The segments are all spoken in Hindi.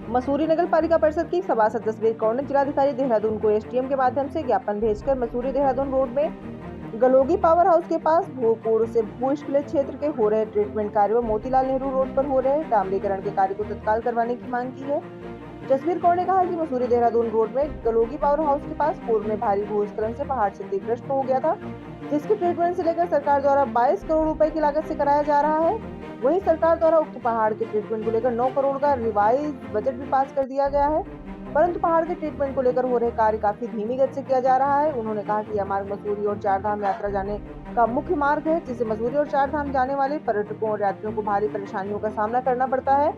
मसूरी नगर पालिका परिषद की सभासद जसबीर कौर ने जिलाधिकारी देहरादून को एसडीएम के माध्यम से ज्ञापन भेजकर मसूरी देहरादून रोड में गलोगी पावर हाउस के पास पूर्व से भूस्खलित क्षेत्र के हो रहे ट्रीटमेंट कार्य व मोतीलाल नेहरू रोड पर हो रहे डामरीकरण के कार्य को तत्काल करवाने की मांग की है। जसबीर कौर ने कहा कि मसूरी देहरादून रोड में गलोगी पावर हाउस के पास पूर्व में भारी भूस्खलन से पहाड़ क्षतिग्रस्त हो गया था, जिसके ट्रीटमेंट से लेकर सरकार द्वारा 22 करोड़ रुपए की लागत से कराया जा रहा है। वहीं सरकार द्वारा उक्त पहाड़ के ट्रीटमेंट को लेकर 9 करोड़ का रिवाइज बजट भी पास कर दिया गया है, परंतु पहाड़ के ट्रीटमेंट को लेकर हो रहे कार्य काफी धीमी गति से किया जा रहा है। उन्होंने कहा कि यह मार्ग मसूरी और चारधाम यात्रा जाने का मुख्य मार्ग है, जिससे मसूरी और चारधाम जाने वाले पर्यटकों और यात्रियों को भारी परेशानियों का सामना करना पड़ता है।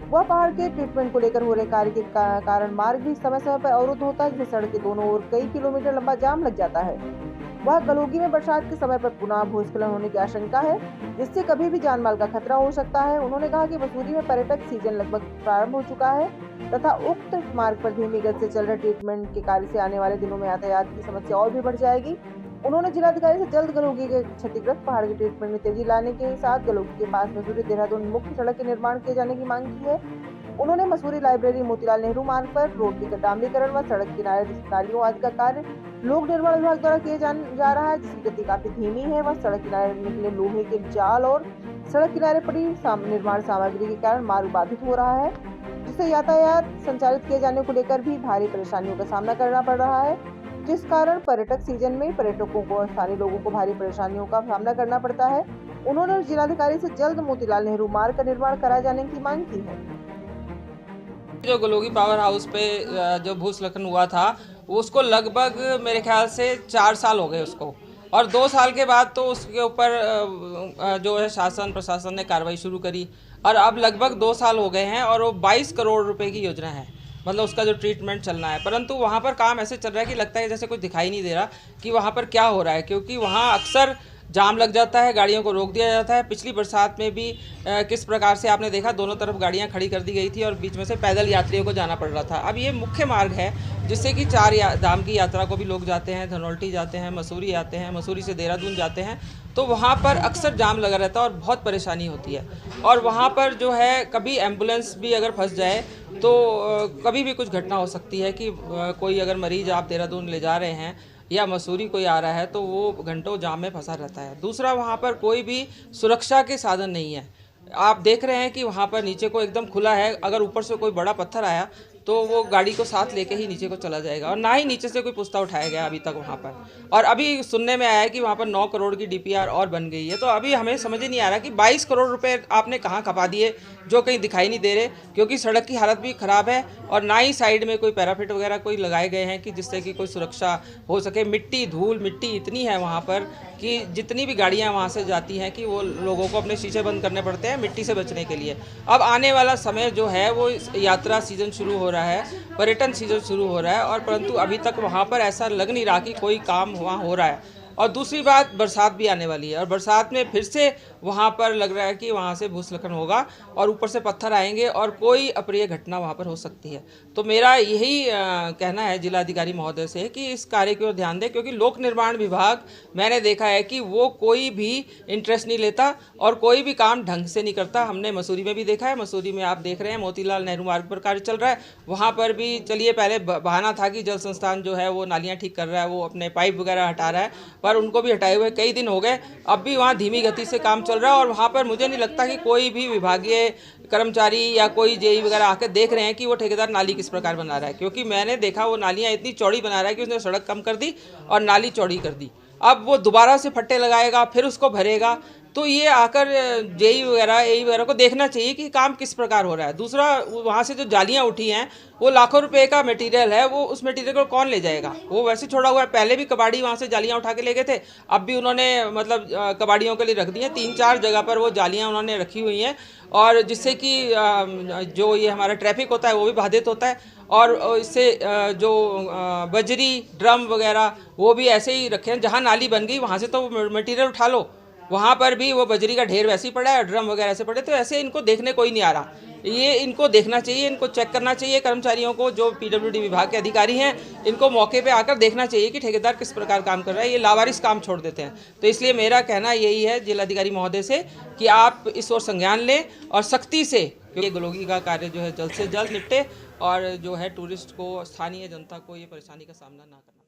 वह पहाड़ के ट्रीटमेंट को लेकर हो रहे कार्य के कारण मार्ग भी समय समय पर अवरुद्ध होता है, जिससे सड़क के दोनों ओर कई किलोमीटर लंबा जाम लग जाता है। वह गलोगी में बरसात के समय पर पुनः भूस्खलन होने की आशंका है, जिससे कभी भी जान माल का खतरा हो सकता है। उन्होंने कहा कि मसूरी में पर्यटक सीजन लगभग प्रारंभ हो चुका है तथा उक्त मार्ग पर धीमी गति से चल रहे ट्रीटमेंट के कार्य से आने वाले दिनों में यातायात की समस्या और भी बढ़ जाएगी। उन्होंने जिलाधिकारी से जल्द गलोगी के क्षतिग्रस्त पहाड़ के ट्रीटमेंट में तेजी लाने के साथ गलोगी के पास मसूरी देहरादून मुख्य सड़क के निर्माण किए जाने की मांग की है। उन्होंने मसूरी लाइब्रेरी मोतीलाल नेहरू मार्ग पर रोड के डामरीकरण व सड़क किनारे नालियों आदि का कार्य लोक निर्माण विभाग द्वारा किया जा रहा है, जिसकी गति काफी धीमी है। वह सड़क किनारे निकले लोहे के जाल और सड़क किनारे पड़ी निर्माण सामग्री के कारण मार्ग बाधित हो रहा है, जिससे यातायात संचालित किए जाने को लेकर भी भारी परेशानियों का सामना करना पड़ रहा है, जिस कारण पर्यटक सीजन में पर्यटकों को और स्थानीय लोगों को भारी परेशानियों का सामना करना पड़ता है। उन्होंने जिलाधिकारी से जल्द मोतीलाल नेहरू मार्ग का निर्माण कराए जाने की मांग की है। जो गलोगी पावर हाउस पे जो भूस्खलन हुआ था उसको लगभग मेरे ख्याल से 4 साल हो गए उसको, और 2 साल के बाद तो उसके ऊपर जो है शासन प्रशासन ने कार्रवाई शुरू करी, और अब लगभग 2 साल हो गए हैं और वो 22 करोड़ रुपए की योजना है, मतलब उसका जो ट्रीटमेंट चलना है। परंतु वहाँ पर काम ऐसे चल रहा है कि लगता है जैसे कुछ दिखाई नहीं दे रहा कि वहाँ पर क्या हो रहा है, क्योंकि वहाँ अक्सर जाम लग जाता है, गाड़ियों को रोक दिया जाता है। पिछली बरसात में भी किस प्रकार से आपने देखा, दोनों तरफ गाड़ियां खड़ी कर दी गई थी और बीच में से पैदल यात्रियों को जाना पड़ रहा था। अब ये मुख्य मार्ग है जिससे कि धाम की यात्रा को भी लोग जाते हैं, धनौल्टी जाते हैं, मसूरी आते हैं, मसूरी से देहरादून जाते हैं, तो वहाँ पर अक्सर जाम लगा रहता है और बहुत परेशानी होती है। और वहाँ पर जो है कभी एम्बुलेंस भी अगर फंस जाए तो कभी भी कुछ घटना हो सकती है कि कोई अगर मरीज आप देहरादून ले जा रहे हैं या मसूरी कोई आ रहा है तो वो घंटों जाम में फंसा रहता है। दूसरा, वहाँ पर कोई भी सुरक्षा के साधन नहीं है। आप देख रहे हैं कि वहाँ पर नीचे को एकदम खुला है, अगर ऊपर से कोई बड़ा पत्थर आया तो वो गाड़ी को साथ लेके ही नीचे को चला जाएगा, और ना ही नीचे से कोई पुस्ता उठाया गया अभी तक वहाँ पर। और अभी सुनने में आया है कि वहाँ पर 9 करोड़ की डीपीआर और बन गई है। तो अभी हमें समझ ही नहीं आ रहा कि 22 करोड़ रुपए आपने कहाँ खपा दिए जो कहीं दिखाई नहीं दे रहे, क्योंकि सड़क की हालत भी ख़राब है और ना ही साइड में कोई पैराफिट वगैरह कोई लगाए गए हैं कि जिससे कि कोई सुरक्षा हो सके। मिट्टी धूल मिट्टी इतनी है वहाँ पर कि जितनी भी गाड़ियाँ वहाँ से जाती हैं कि वो लोगों को अपने शीशे बंद करने पड़ते हैं मिट्टी से बचने के लिए। अब आने वाला समय जो है वो यात्रा सीजन शुरू हो रहा है, पर्यटन सीजन शुरू हो रहा है, और परंतु अभी तक वहाँ पर ऐसा लग नहीं रहा कि कोई काम वहाँ हो रहा है। और दूसरी बात, बरसात भी आने वाली है और बरसात में फिर से वहाँ पर लग रहा है कि वहाँ से भूस्खलन होगा और ऊपर से पत्थर आएंगे और कोई अप्रिय घटना वहाँ पर हो सकती है। तो मेरा यही कहना है जिलाधिकारी महोदय से कि इस कार्य की ओर ध्यान दें, क्योंकि लोक निर्माण विभाग मैंने देखा है कि वो कोई भी इंटरेस्ट नहीं लेता और कोई भी काम ढंग से नहीं करता। हमने मसूरी में भी देखा है, मसूरी में आप देख रहे हैं मोतीलाल नेहरू मार्ग पर कार्य चल रहा है, वहाँ पर भी चलिए पहले बहाना था कि जल संस्थान जो है वो नालियाँ ठीक कर रहा है, वो अपने पाइप वगैरह हटा रहा है, पर उनको भी हटाए हुए कई दिन हो गए, अब भी वहाँ धीमी गति से काम चल रहा है। और वहाँ पर मुझे नहीं लगता कि कोई भी विभागीय कर्मचारी या कोई जेई वगैरह आकर देख रहे हैं कि वो ठेकेदार नाली किस प्रकार बना रहा है, क्योंकि मैंने देखा वो नालियाँ इतनी चौड़ी बना रहा है कि उसने सड़क कम कर दी और नाली चौड़ी कर दी। अब वो दोबारा से फट्टे लगाएगा, फिर उसको भरेगा, तो ये आकर जेई वगैरह एई वगैरह को देखना चाहिए कि काम किस प्रकार हो रहा है। दूसरा, वहाँ से जो जालियाँ उठी हैं वो लाखों रुपए का मटेरियल है, वो उस मटेरियल को कौन ले जाएगा, वो वैसे छोड़ा हुआ है। पहले भी कबाड़ी वहाँ से जालियाँ उठा के ले गए थे, अब भी उन्होंने मतलब कबाड़ियों के लिए रख दी हैं। 3-4 जगह पर वो जालियाँ उन्होंने रखी हुई हैं, और जिससे कि जो ये हमारा ट्रैफिक होता है वो भी बाधित होता है, और इससे जो बजरी ड्रम वगैरह वो भी ऐसे ही रखे हैं। जहाँ नाली बन गई वहाँ से तो मटेरियल उठा लो, वहाँ पर भी वो बजरी का ढेर वैसे ही पड़ा है, ड्रम वगैरह से पड़े, तो ऐसे इनको देखने कोई नहीं आ रहा। ये इनको देखना चाहिए, इनको चेक करना चाहिए कर्मचारियों को, जो पीडब्ल्यूडी विभाग के अधिकारी हैं, इनको मौके पे आकर देखना चाहिए कि ठेकेदार किस प्रकार काम कर रहा है। ये लावारिस काम छोड़ देते हैं। तो इसलिए मेरा कहना यही है जिलाधिकारी महोदय से कि आप इस ओर संज्ञान लें और सख्ती से कि ये गलोगी का कार्य जो है जल्द से जल्द निपटे और जो है टूरिस्ट को, स्थानीय जनता को ये परेशानी का सामना ना करना